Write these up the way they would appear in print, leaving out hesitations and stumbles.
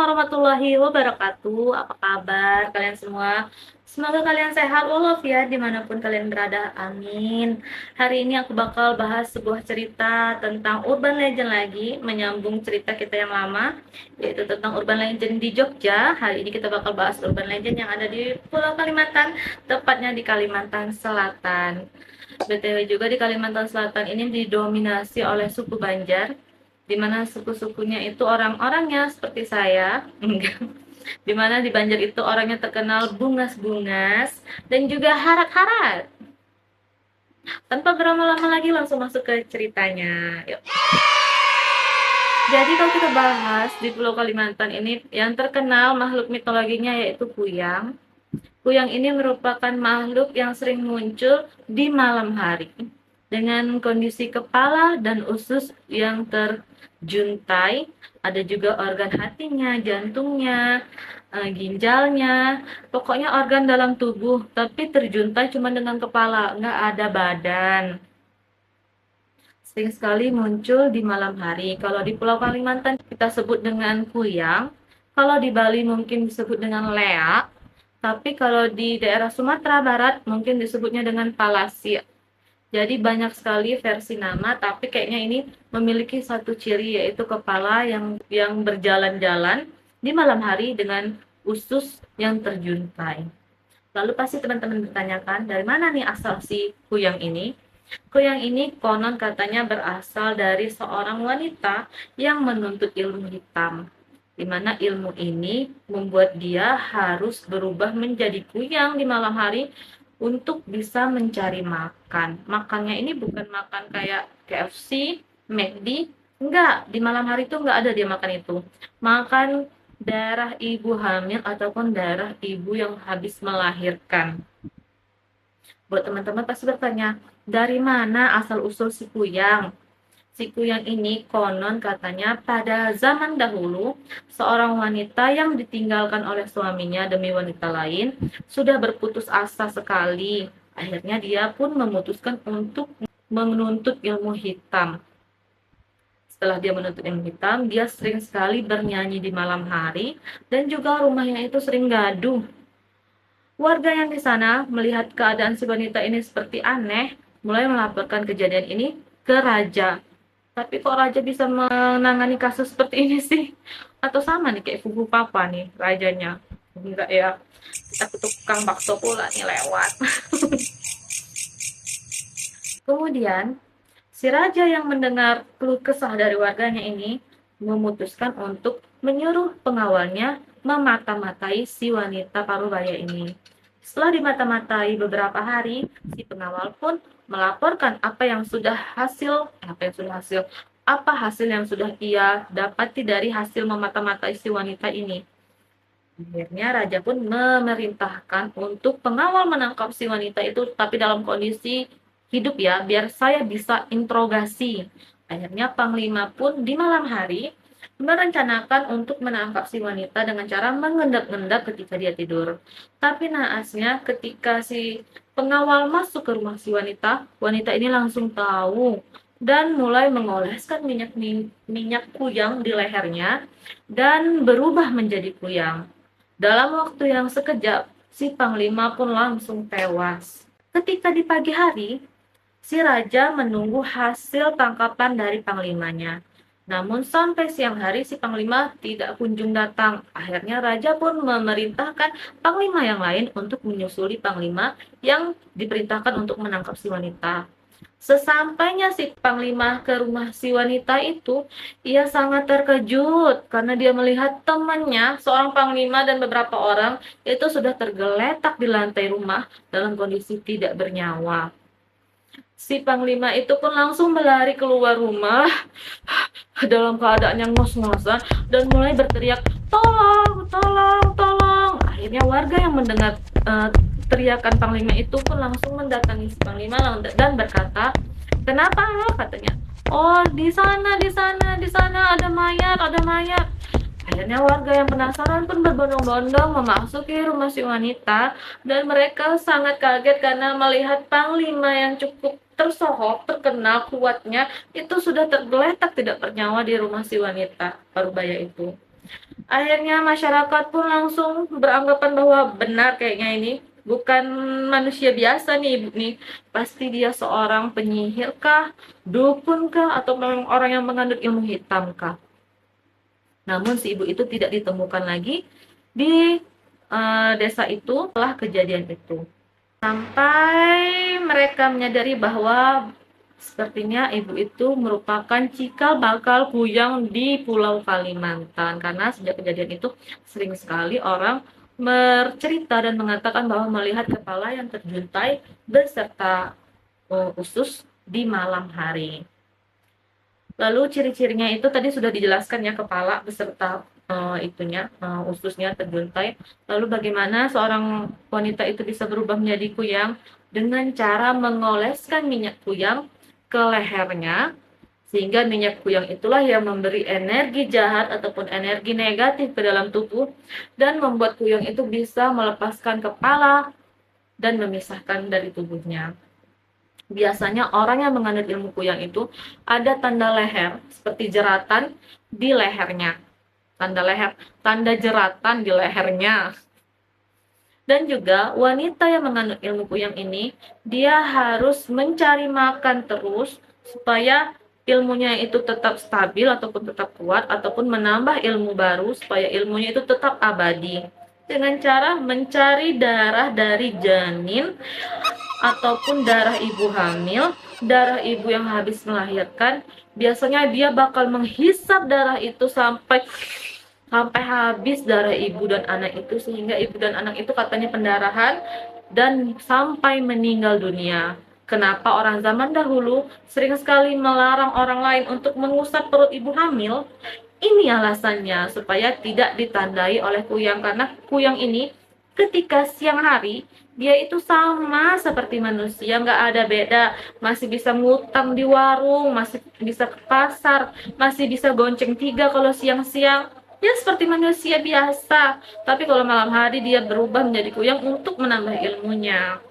warahmatullahi wabarakatuh. Apa kabar kalian semua? Semoga kalian sehat walafiat dimanapun kalian berada. Amin. Hari ini aku bakal bahas sebuah cerita tentang urban legend lagi, menyambung cerita kita yang lama, yaitu tentang urban legend di Jogja. Hari ini kita bakal bahas urban legend yang ada di Pulau Kalimantan, tepatnya di Kalimantan Selatan. BTW juga di Kalimantan Selatan ini didominasi oleh suku Banjar, di mana suku-sukunya itu orang-orangnya seperti saya, enggak. Di mana di Banjar itu orangnya terkenal bungas-bungas dan juga harat-harat. Tanpa berlama-lama lagi langsung masuk ke ceritanya. Yuk. Jadi kalau kita bahas di Pulau Kalimantan ini yang terkenal makhluk mitologinya yaitu kuyang. Kuyang ini merupakan makhluk yang sering muncul di malam hari dengan kondisi kepala dan usus yang terjuntai, ada juga organ hatinya, jantungnya, ginjalnya, pokoknya organ dalam tubuh, tapi terjuntai cuma dengan kepala, nggak ada badan. Sering sekali muncul di malam hari. Kalau di Pulau Kalimantan kita sebut dengan kuyang, kalau di Bali mungkin disebut dengan leak, tapi kalau di daerah Sumatera Barat mungkin disebutnya dengan palasia. Jadi banyak sekali versi nama, tapi kayaknya ini memiliki satu ciri yaitu kepala yang berjalan-jalan di malam hari dengan usus yang terjuntai. Lalu pasti teman-teman bertanyakan, dari mana nih asal si kuyang ini? Kuyang ini konon katanya berasal dari seorang wanita yang menuntut ilmu hitam, di mana ilmu ini membuat dia harus berubah menjadi kuyang di malam hari untuk bisa mencari makan. Makannya ini bukan makan kayak KFC, McD, enggak. Di malam hari itu enggak ada dia makan itu. Makan darah ibu hamil ataupun darah ibu yang habis melahirkan. Buat teman-teman pasti bertanya, dari mana asal-usul si kuyang? Si kuyang ini konon katanya pada zaman dahulu, seorang wanita yang ditinggalkan oleh suaminya demi wanita lain sudah berputus asa sekali. Akhirnya dia pun memutuskan untuk menuntut ilmu hitam. Setelah dia menuntut ilmu hitam, dia sering sekali bernyanyi di malam hari dan juga rumahnya itu sering gaduh. Warga yang di sana melihat keadaan si wanita ini seperti aneh, mulai melaporkan kejadian ini ke raja. Tapi kok raja bisa menangani kasus seperti ini sih? Atau sama nih kayak Fugu Papa nih rajanya? Enggak ya, kita tukang bakso pula nih lewat. Kemudian, si raja yang mendengar keluh kesah dari warganya ini memutuskan untuk menyuruh pengawalnya memata-matai si wanita parubaya ini. Setelah dimata-matai beberapa hari, si pengawal pun melaporkan apa hasil yang sudah ia dapati dari hasil memata-matai si wanita ini. Akhirnya raja pun memerintahkan untuk pengawal menangkap si wanita itu, tapi dalam kondisi hidup ya, biar saya bisa interogasi. Akhirnya panglima pun di malam hari merencanakan untuk menangkap si wanita dengan cara mengendap-endap ketika dia tidur. Tapi naasnya ketika si pengawal masuk ke rumah si wanita, wanita ini langsung tahu dan mulai mengoleskan minyak kuyang di lehernya dan berubah menjadi kuyang. Dalam waktu yang sekejap, si panglima pun langsung tewas. Ketika di pagi hari, si raja menunggu hasil tangkapan dari panglimanya. Namun sampai siang hari si panglima tidak kunjung datang. Akhirnya raja pun memerintahkan panglima yang lain untuk menyusuli panglima yang diperintahkan untuk menangkap si wanita. Sesampainya si panglima ke rumah si wanita itu, ia sangat terkejut karena dia melihat temannya, seorang panglima dan beberapa orang itu sudah tergeletak di lantai rumah dalam kondisi tidak bernyawa. Si panglima itu pun langsung berlari keluar rumah dalam keadaan yang ngos-ngosan dan mulai berteriak, tolong, tolong, tolong. Akhirnya warga yang mendengar teriakan panglima itu pun langsung mendatangi si panglima dan berkata, kenapa? Katanya, oh di sana, di sana, di sana ada mayat, ada mayat. Akhirnya warga yang penasaran pun berbondong-bondong memasuki rumah si wanita dan mereka sangat kaget karena melihat panglima yang cukup tersohor, terkenal kuatnya itu sudah tergeletak tidak bernyawa di rumah si wanita parubaya itu. Akhirnya masyarakat pun langsung beranggapan bahwa benar kayaknya ini bukan manusia biasa nih ibu nih, pasti dia seorang penyihir kah, dukun kah, atau memang orang yang mengandung ilmu hitam kah. Namun si ibu itu tidak ditemukan lagi di desa itu setelah kejadian itu. Sampai mereka menyadari bahwa sepertinya ibu itu merupakan cikal bakal kuyang di Pulau Kalimantan, karena sejak kejadian itu sering sekali orang bercerita dan mengatakan bahwa melihat kepala yang terjuntai beserta usus di malam hari. Lalu ciri-cirinya itu tadi sudah dijelaskan ya, kepala beserta ususnya terjuntai. Lalu bagaimana seorang wanita itu bisa berubah menjadi kuyang? Dengan cara mengoleskan minyak kuyang ke lehernya, sehingga minyak kuyang itulah yang memberi energi jahat ataupun energi negatif ke dalam tubuh dan membuat kuyang itu bisa melepaskan kepala dan memisahkan dari tubuhnya. Biasanya orang yang mengandung ilmu kuyang itu ada tanda leher seperti jeratan di lehernya, tanda jeratan di lehernya. Dan juga wanita yang mengandung ilmu kuyang ini, dia harus mencari makan terus supaya ilmunya itu tetap stabil ataupun tetap kuat, ataupun menambah ilmu baru supaya ilmunya itu tetap abadi, dengan cara mencari darah dari janin ataupun darah ibu hamil, darah ibu yang habis melahirkan. Biasanya dia bakal menghisap darah itu sampai habis darah ibu dan anak itu, sehingga ibu dan anak itu katanya pendarahan dan sampai meninggal dunia. Kenapa orang zaman dahulu sering sekali melarang orang lain untuk mengusap perut ibu hamil? Ini alasannya, supaya tidak ditandai oleh kuyang, karena kuyang ini ketika siang hari dia itu sama seperti manusia, nggak ada beda, masih bisa ngutang di warung, masih bisa ke pasar, masih bisa gonceng tiga kalau siang-siang, ya seperti manusia biasa. Tapi kalau malam hari dia berubah menjadi kuyang untuk menambah ilmunya.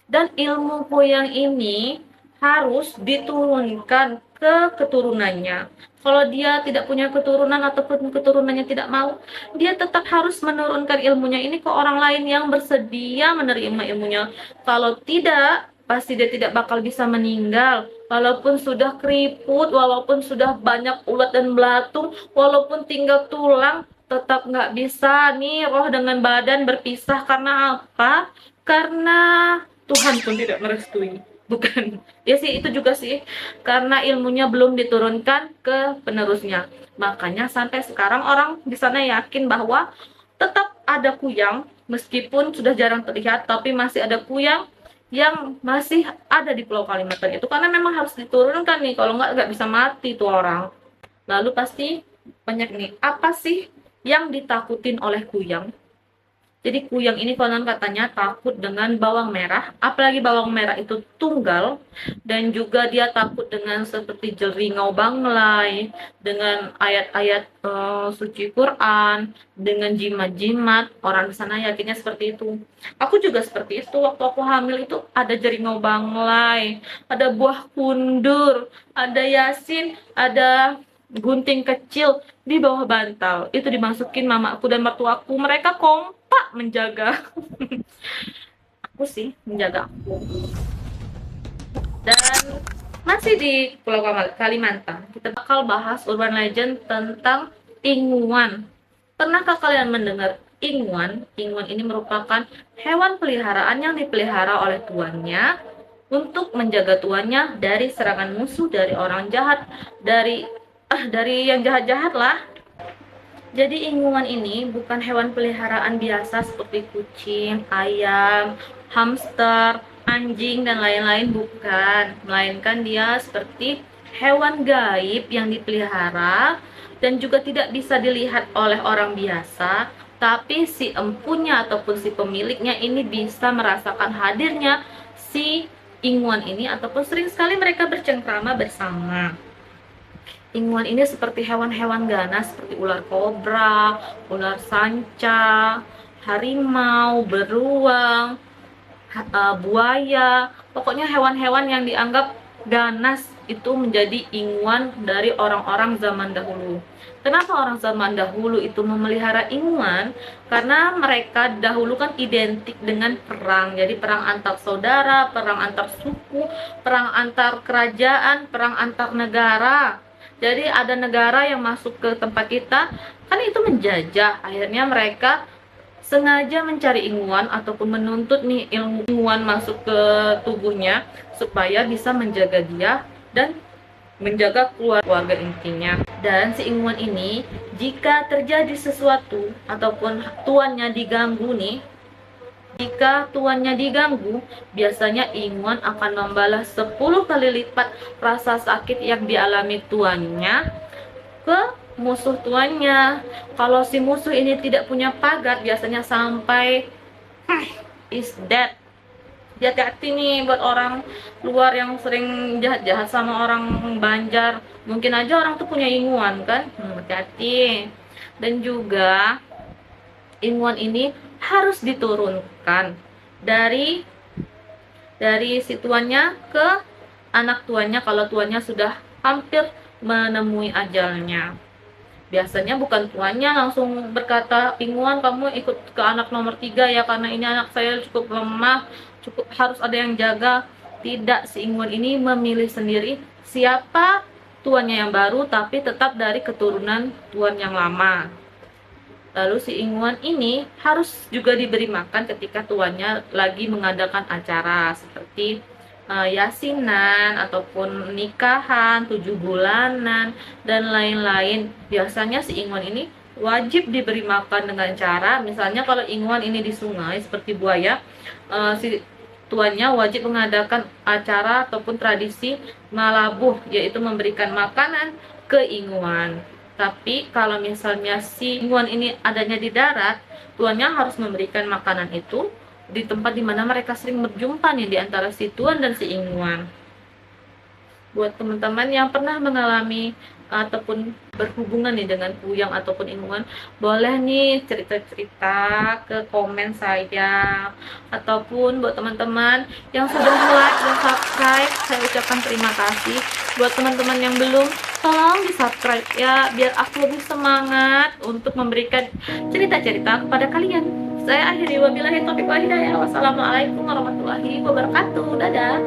Dan ilmu kuyang ini harus diturunkan ke keturunannya. Kalau dia tidak punya keturunan ataupun keturunannya tidak mau, dia tetap harus menurunkan ilmunya ini ke orang lain yang bersedia menerima ilmunya. Kalau tidak, pasti dia tidak bakal bisa meninggal. Walaupun sudah keriput, walaupun sudah banyak ulat dan belatung, walaupun tinggal tulang, tetap nggak bisa nih roh dengan badan berpisah. Karena apa? Karena Tuhan pun tidak merestui. Bukan, ya sih itu juga sih, karena ilmunya belum diturunkan ke penerusnya. Makanya sampai sekarang orang di sana yakin bahwa tetap ada kuyang, meskipun sudah jarang terlihat, tapi masih ada kuyang yang masih ada di Pulau Kalimantan itu, karena memang harus diturunkan nih, kalau nggak bisa mati tuh orang. Lalu pasti banyak nih, apa sih yang ditakutin oleh kuyang? Jadi kuyang ini konon katanya takut dengan bawang merah, apalagi bawang merah itu tunggal, dan juga dia takut dengan seperti jeringau banglai, dengan ayat-ayat suci Quran, dengan jimat-jimat. Orang di sana yakinnya seperti itu. Aku juga seperti itu, waktu aku hamil itu ada jeringau banglai, ada buah kundur, ada yasin, ada gunting kecil di bawah bantal. Itu dimasukin mamaku dan mertuaku, mereka kompak menjaga aku sih, menjaga aku. Dan masih di Pulau Kalimantan, kita bakal bahas urban legend tentang inguan. Pernahkah kalian mendengar inguan? Inguan ini merupakan hewan peliharaan yang dipelihara oleh tuannya untuk menjaga tuannya dari serangan musuh, dari orang jahat, dari yang jahat-jahat lah. Jadi inguan ini bukan hewan peliharaan biasa seperti kucing, ayam, hamster, anjing, dan lain-lain, bukan. Melainkan dia seperti hewan gaib yang dipelihara dan juga tidak bisa dilihat oleh orang biasa, tapi si empunya ataupun si pemiliknya ini bisa merasakan hadirnya si inguan ini, ataupun sering sekali mereka bercengkrama bersama. Inguan ini seperti hewan-hewan ganas seperti ular kobra, ular sanca, harimau, beruang, buaya, pokoknya hewan-hewan yang dianggap ganas itu menjadi inguan dari orang-orang zaman dahulu. Kenapa orang zaman dahulu itu memelihara inguan? Karena mereka dahulu kan identik dengan perang. Jadi perang antar saudara, perang antar suku, perang antar kerajaan, perang antar negara. Jadi ada negara yang masuk ke tempat kita, kan itu menjajah. Akhirnya mereka sengaja mencari inguan ataupun menuntut nih ilmu inguan masuk ke tubuhnya supaya bisa menjaga dia dan menjaga keluarga intinya. Dan si inguan ini jika terjadi sesuatu ataupun tuannya diganggu nih, jika tuannya diganggu, biasanya inguan akan membalas 10 kali lipat rasa sakit yang dialami tuannya ke musuh tuannya. Kalau si musuh ini tidak punya pagar, biasanya sampai is dead. Hati-hati nih buat orang luar yang sering jahat-jahat sama orang Banjar. Mungkin aja orang tuh punya inguan kan. Hati-hati. Dan juga inguan ini harus diturunkan dari si tuannya ke anak tuannya kalau tuannya sudah hampir menemui ajalnya. Biasanya bukan tuannya langsung berkata, inguan kamu ikut ke anak nomor 3 ya, karena ini anak saya cukup lemah, cukup harus ada yang jaga. Tidak, si inguan ini memilih sendiri siapa tuannya yang baru, tapi tetap dari keturunan tuan yang lama. Lalu si inguan ini harus juga diberi makan ketika tuannya lagi mengadakan acara seperti yasinan ataupun nikahan, 7 bulanan dan lain-lain. Biasanya si inguan ini wajib diberi makan dengan cara, misalnya kalau inguan ini di sungai seperti buaya, si tuannya wajib mengadakan acara ataupun tradisi malabuh, yaitu memberikan makanan ke inguan. Tapi kalau misalnya si inguan ini adanya di darat, tuannya harus memberikan makanan itu di tempat dimana mereka sering berjumpa nih, di antara si tuan dan si inguan. Buat teman-teman yang pernah mengalami ataupun berhubungan nih dengan puyang ataupun inguan, boleh nih cerita-cerita ke komen saya. Ataupun buat teman-teman yang sudah like dan subscribe, saya ucapkan terima kasih. Buat teman-teman yang belum, tolong di subscribe ya, biar aku lebih semangat untuk memberikan cerita-cerita kepada kalian. Saya akhiri, wabillahi taufiq wal hidayah. Wassalamualaikum warahmatullahi wabarakatuh. Dadah.